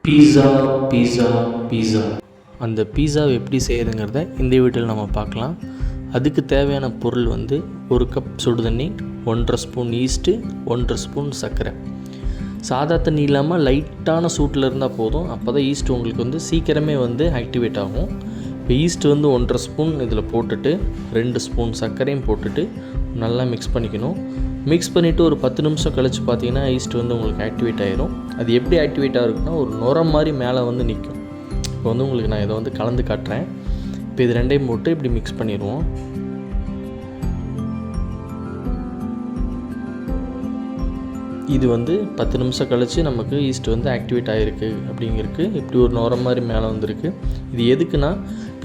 பீஸா பீஸா பீஸா அந்த பீஸாவை எப்படி செய்கிறதுங்கிறத இந்த வீடியோவில் நம்ம பார்க்கலாம். அதுக்கு தேவையான பொருள் வந்து 1 கப் சுடு தண்ணி, 1.5 ஸ்பூன் ஈஸ்ட்டு, 1.5 ஸ்பூன் சர்க்கரை. சாதா தண்ணி இல்லாமல் லைட்டான சூட்டில் இருந்தால் போதும். அப்போ தான் ஈஸ்ட் உங்களுக்கு வந்து சீக்கிரமே வந்து ஆக்டிவேட் ஆகும். இப்போ ஈஸ்ட் வந்து 1.5 ஸ்பூன் இதில் போட்டுட்டு 2 ஸ்பூன் சர்க்கரையும் போட்டுட்டு நல்லா மிக்ஸ் பண்ணிக்கணும். மிக்ஸ் பண்ணிவிட்டு ஒரு 10 நிமிஷம் கழித்து பார்த்தீங்கன்னா ஈஸ்ட் வந்து உங்களுக்கு ஆக்டிவேட் ஆகிரும். அது எப்படி ஆக்டிவேட் ஆகிருக்குன்னா ஒரு நுரை மாதிரி மேலே வந்து நிற்கும். இப்போ வந்து உங்களுக்கு நான் இதை வந்து கலந்து காட்டுறேன். இப்போ இது ரெண்டையும் போட்டு இப்படி மிக்ஸ் பண்ணிடுவோம். இது வந்து 10 நிமிஷம் கழித்து நமக்கு ஈஸ்ட் வந்து ஆக்டிவேட் ஆகிருக்கு அப்படிங்கிறதுக்கு இப்படி ஒரு நுரை மாதிரி மேலே வந்திருக்கு. இது எதுக்குன்னா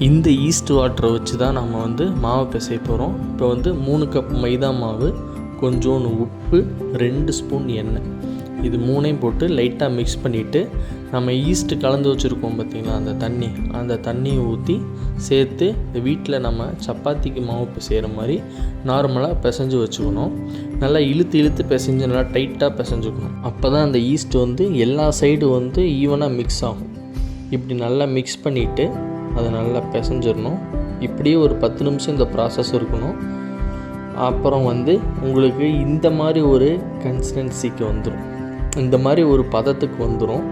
இந்த ஈஸ்ட் வாட்டரை வச்சு தான் நம்ம வந்து மாவு பிசைய போகிறோம். இப்போ வந்து 3 கப் மைதா மாவு, கொஞ்சோண்டு உப்பு, 2 ஸ்பூன் எண்ணெய், இது 3ஐயும் போட்டு லைட்டாக மிக்ஸ் பண்ணிவிட்டு நம்ம ஈஸ்ட்டு கலந்து வச்சுருக்கோம் பார்த்திங்களா, அந்த தண்ணியை ஊற்றி சேர்த்து இந்த வீட்டில் நம்ம சப்பாத்திக்கு மாவு பிசைகிற மாதிரி நார்மலாக பிசைஞ்சு வச்சுக்கணும். நல்லா இழுத்து பிசைஞ்சு நல்லா டைட்டாக பிசைஞ்சுக்கணும். அப்போ தான் அந்த ஈஸ்ட் வந்து எல்லா சைடும் வந்து ஈவனாக மிக்ஸ் ஆகும். இப்படி நல்லா மிக்ஸ் பண்ணிவிட்டு அதை நல்லா பிசைஞ்சிடணும். இப்படியே ஒரு 10 நிமிஷம் இந்த ப்ராசஸ் இருக்கணும். அப்புறம் வந்து உங்களுக்கு இந்த மாதிரி ஒரு கன்சிஸ்டன்சிக்கு வந்துடும், இந்த மாதிரி ஒரு பதத்துக்கு வந்துடும்.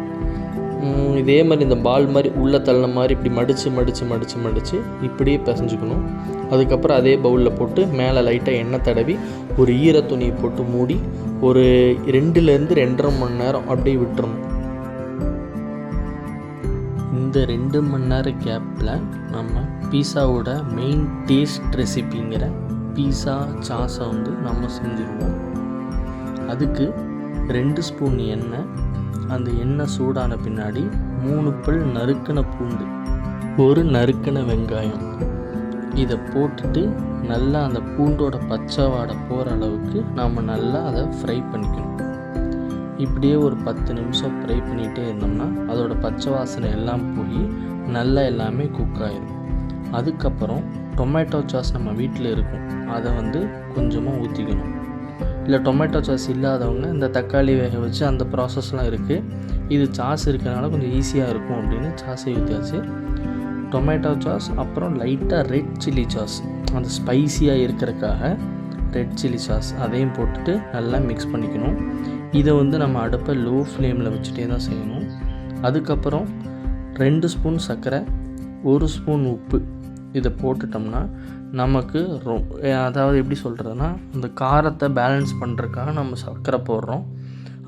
இதே மாதிரி இந்த பால் மாதிரி உள்ள தள்ள மாதிரி இப்படி மடித்து இப்படியே பிசைஞ்சுக்கணும். அதுக்கப்புறம் அதே பவுலில் போட்டு மேலே லைட்டாக எண்ணெய் தடவி ஒரு ஈர துணியை போட்டு மூடி ஒரு 2லேருந்து 2.5 மணி நேரம் அப்படியே விட்டுறணும். இந்த 2 மணி நேரம் கேப்பில் நம்ம பீஸாவோட மெயின் டேஸ்ட் ரெசிபிங்கிற பீஸா சாஸை வந்து நம்ம செஞ்சுருவோம். அதுக்கு 2 ஸ்பூன் எண்ணெய், அந்த எண்ணெய் சூடான பின்னாடி 3 பல் நறுக்கின பூண்டு, ஒரு நறுக்கின வெங்காயம், இதை போட்டுட்டு நல்லா அந்த பூண்டோட பச்சை வாடை போகிற அளவுக்கு நாம் நல்லா அதை ஃப்ரை பண்ணிக்கணும். இப்படியே ஒரு 10 நிமிஷம் ஃப்ரை பண்ணிகிட்டே இருந்தோம்னா அதோட பச்சை வாசனை எல்லாம் போய் நல்லா எல்லாமே குக் ஆகிடும். அதுக்கப்புறம் டொமேட்டோ சாஸ் நம்ம வீட்டில் இருக்கும், அதை வந்து கொஞ்சமாக ஊற்றிக்கணும். இல்லை டொமேட்டோ சாஸ் இல்லாதவங்க இந்த தக்காளி வேக வச்சு அந்த ப்ராசஸ்லாம் இருக்குது. இது சாஸ் இருக்கிறனால கொஞ்சம் ஈஸியாக இருக்கும் அப்படின்னு சாஸை ஊற்றியாச்சு. டொமேட்டோ சாஸ், அப்புறம் லைட்டாக ரெட் சில்லி சாஸ், அந்த ஸ்பைஸியாக இருக்கிறதுக்காக ரெட் சில்லி சாஸ் அதையும் போட்டுட்டு நல்லா மிக்ஸ் பண்ணிக்கணும். இதை வந்து நம்ம அடுப்பை லோ ஃப்ளேமில் வச்சுட்டே தான் செய்யணும். அதுக்கப்புறம் 2 ஸ்பூன் சர்க்கரை, 1 ஸ்பூன் உப்பு, இதை போட்டுட்டோம்னா நமக்கு அதாவது எப்படி சொல்கிறதுனா அந்த காரத்தை பேலன்ஸ் பண்ணுறதுக்காக நம்ம சர்க்கரை போடுறோம்.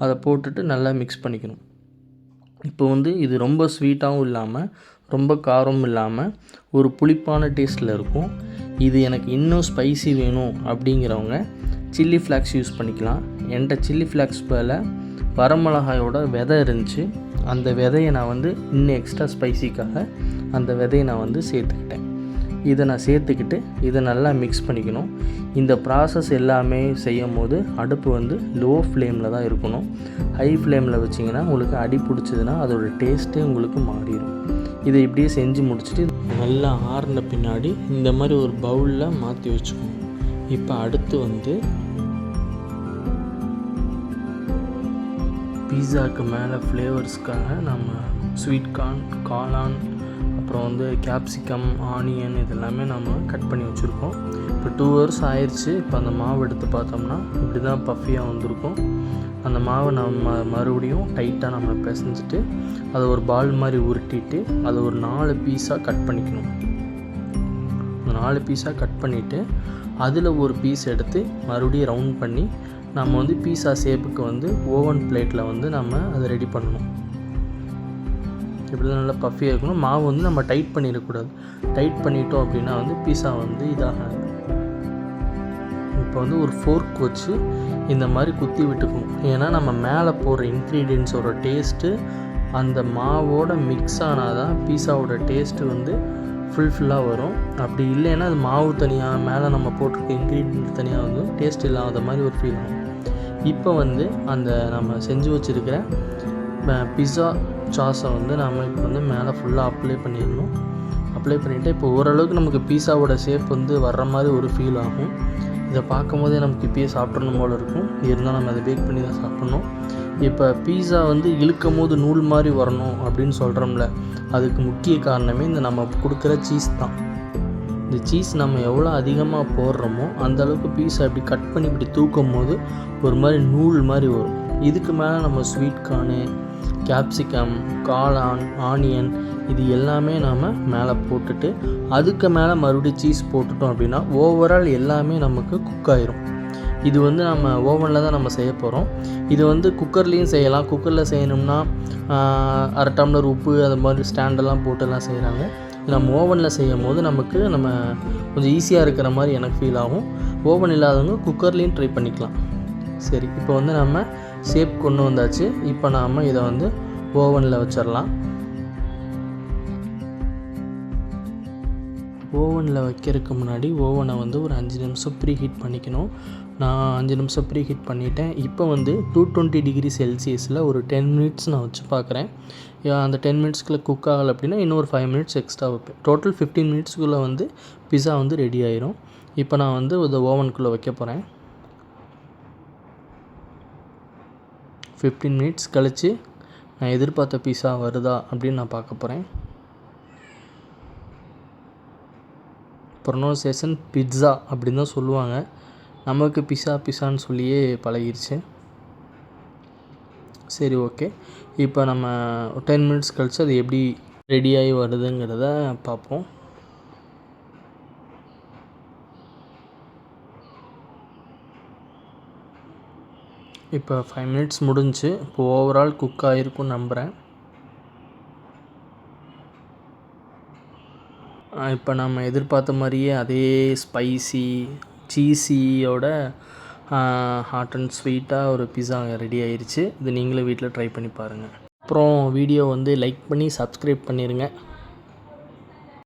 அதை போட்டுட்டு நல்லா மிக்ஸ் பண்ணிக்கணும். இப்போ வந்து இது ரொம்ப ஸ்வீட்டாகவும் இல்லாமல் ரொம்ப காரமும் இல்லாமல் ஒரு புளிப்பான டேஸ்ட்டில் இருக்கும். இது எனக்கு இன்னும் ஸ்பைசி வேணும் அப்படிங்கிறவங்க சில்லி ஃப்ளாக்ஸ் யூஸ் பண்ணிக்கலாம். என்கிட்ட சில்லி ஃப்ளாக்ஸ் மேலே வரமிளகாயோட விதை இருந்துச்சு. அந்த விதையை நான் வந்து இன்னும் எக்ஸ்ட்ரா ஸ்பைசிக்காக அந்த விதையை நான் வந்து சேர்த்துக்கிட்டேன். இதை நான் சேர்த்துக்கிட்டு இதை நல்லா மிக்ஸ் பண்ணிக்கணும். இந்த ப்ராசஸ் எல்லாமே செய்யும் போது அடுப்பு வந்து லோ ஃப்ளேமில் தான் இருக்கணும். ஹை ஃப்ளேமில் வச்சிங்கன்னா உங்களுக்கு அடி பிடிச்சதுன்னா அதோடய டேஸ்ட்டே உங்களுக்கு மாறிடும். இதை இப்படியே செஞ்சு முடிச்சுட்டு நல்லா ஆறின பின்னாடி இந்த மாதிரி ஒரு பவுலில் மாற்றி வச்சுக்கணும். இப்போ அடுத்து வந்து பீஸாவுக்கு மேலே ஃப்ளேவர்ஸ்க்காக நம்ம ஸ்வீட் கார்ன், காளான், அப்புறம் வந்து கேப்சிகம், ஆனியன் இதெல்லாமே நம்ம கட் பண்ணி வச்சுருக்கோம். இப்போ 2 ஹவர்ஸ் ஆயிடுச்சு. இப்போ அந்த மாவு எடுத்து பார்த்தோம்னா இப்படி தான் பஃபியாக வந்திருக்கும். அந்த மாவை நம்ம மறுபடியும் டைட்டாக நம்ம பிசைஞ்சிட்டு அதை ஒரு பால் மாதிரி உருட்டிட்டு அதை ஒரு 4 பீஸாக கட் பண்ணிக்கணும். 4 பீஸாக கட் பண்ணிவிட்டு அதில் ஒரு பீஸ் எடுத்து மறுபடியும் ரவுண்ட் பண்ணி நம்ம வந்து பீஸா ஷேப்புக்கு வந்து ஓவன் பிளேட்டில் வந்து நம்ம அதை ரெடி பண்ணணும். இப்படி தான் நல்லா பஃபியாக இருக்கணும். மாவு வந்து நம்ம டைட் பண்ணிடக்கூடாது. டைட் பண்ணிட்டோம் அப்படின்னா வந்து பீஸா வந்து இதாகாது. இப்போ வந்து ஒரு ஃபோர்க் வச்சு இந்த மாதிரி குத்தி விட்டுக்கணும். ஏன்னா நம்ம மேலே போடுற இன்க்ரீடியன்ஸோட டேஸ்ட்டு அந்த மாவோட மிக்ஸ் ஆனால் தான் பீஸாவோட டேஸ்ட்டு வந்து ஃபுல்லாக வரும். அப்படி இல்லைன்னா அது மாவு தனியாக மேலே நம்ம போட்டிருக்க இன்க்ரீடியன்ட் தனியாக வந்து டேஸ்ட் இல்லாத மாதிரி ஒரு ஃபீல் ஆகும். இப்போ வந்து அந்த நம்ம செஞ்சு வச்சுருக்கிற பிஸ்ஸா சாஸை வந்து நம்ம இப்போ வந்து மேலே ஃபுல்லாக அப்ளை பண்ணிடணும். அப்ளை பண்ணிவிட்டு இப்போ ஓரளவுக்கு நமக்கு பீஸாவோட ஷேப் வந்து வர்ற மாதிரி ஒரு ஃபீல் ஆகும். இதை பார்க்கும் போதே நமக்கு இப்பயே சாப்பிட்றணும் போல் இருக்கும். இருந்தால் நம்ம அதை பேக் பண்ணி தான் சாப்பிட்ணும். இப்போ பீஸா வந்து இழுக்கும் போது நூல் மாதிரி வரணும் அப்படின்னு சொல்கிறோம்ல, அதுக்கு முக்கிய காரணமே இந்த நம்ம கொடுக்குற சீஸ் தான். இந்த சீஸ் நம்ம எவ்வளோ அதிகமாக போடுறோமோ அந்தளவுக்கு பீஸா இப்படி கட் பண்ணி இப்படி தூக்கும் போது ஒரு மாதிரி நூல் மாதிரி வரும். இதுக்கு மேலே நம்ம ஸ்வீட் கார்னு, கேப்சிகம், காளான், ஆனியன் இது எல்லாமே நாம் மேலே போட்டுட்டு அதுக்கு மேலே மறுபடியும் சீஸ் போட்டுட்டோம் அப்படின்னா ஓவரால் எல்லாமே நமக்கு குக் ஆயிரும். இது வந்து நம்ம ஓவனில் தான் நம்ம செய்ய போகிறோம். இது வந்து குக்கர்லேயும் செய்யலாம். குக்கரில் செய்யணும்னா அரை டம்ளர் உப்பு அது மாதிரி ஸ்டாண்டெல்லாம் போட்டுலாம் செய்கிறாங்க. நம்ம ஓவனில் செய்யும் போது நமக்கு நம்ம கொஞ்சம் ஈஸியாக இருக்கிற மாதிரி எனக்கு ஃபீல் ஆகும். ஓவன் இல்லாதவங்க குக்கர்லேயும் ட்ரை பண்ணிக்கலாம். சரி, இப்போ வந்து நம்ம ஷேப் கொண்டு வந்தாச்சு. இப்போ நாம் இதை வந்து ஓவனில் வச்சிடலாம். ஓவனில் வைக்கிறதுக்கு முன்னாடி ஓவனை வந்து ஒரு 5 நிமிஷம் ப்ரீ ஹீட் பண்ணிக்கணும். நான் 5 நிமிஷம் ப்ரீ ஹீட் பண்ணிட்டேன். இப்போ வந்து 220 டிகிரி செல்சியஸில் ஒரு 10 மினிட்ஸ் நான் வச்சு பார்க்குறேன். அந்த 10 மினிட்ஸ்க்குள்ளே குக் ஆகலை அப்படின்னா இன்னொரு 5 மினிட்ஸ் எக்ஸ்ட்ரா வைப்பேன். டோட்டல் 15 மினிட்ஸ்க்குள்ளே வந்து பிஸா வந்து ரெடி ஆயிரும். இப்போ நான் வந்து இந்த ஓவனுக்குள்ளே வைக்க போகிறேன். 15 மினிட்ஸ் கழித்து நான் எதிர்பார்த்த பீஸா வருதா அப்படின்னு நான் பார்க்க போகிறேன். ப்ரொனவுன்சியேஷன் பிட்ஸா அப்படின்னு தான் சொல்லுவாங்க. நமக்கு பிஸான்னு சொல்லியே பழகிருச்சு. சரி, ஓகே. இப்போ நம்ம 10 மினிட்ஸ் கழித்து அது எப்படி ரெடியாகி வருதுங்கிறத பார்ப்போம். இப்போ 5 மினிட்ஸ் முடிஞ்சு. இப்போ ஓவரால் குக் ஆகிருக்குன்னு நம்புகிறேன். இப்போ நம்ம எதிர்பார்த்த மாதிரியே அதே ஸ்பைசி சீஸியோட ஹாட் அண்ட் ஸ்வீட்டாக ஒரு பிஸா ரெடி ஆயிடுச்சு. இது நீங்களும் வீட்டில் ட்ரை பண்ணி பாருங்கள். அப்புறம் வீடியோ வந்து லைக் பண்ணி சப்ஸ்கிரைப் பண்ணிடுங்க.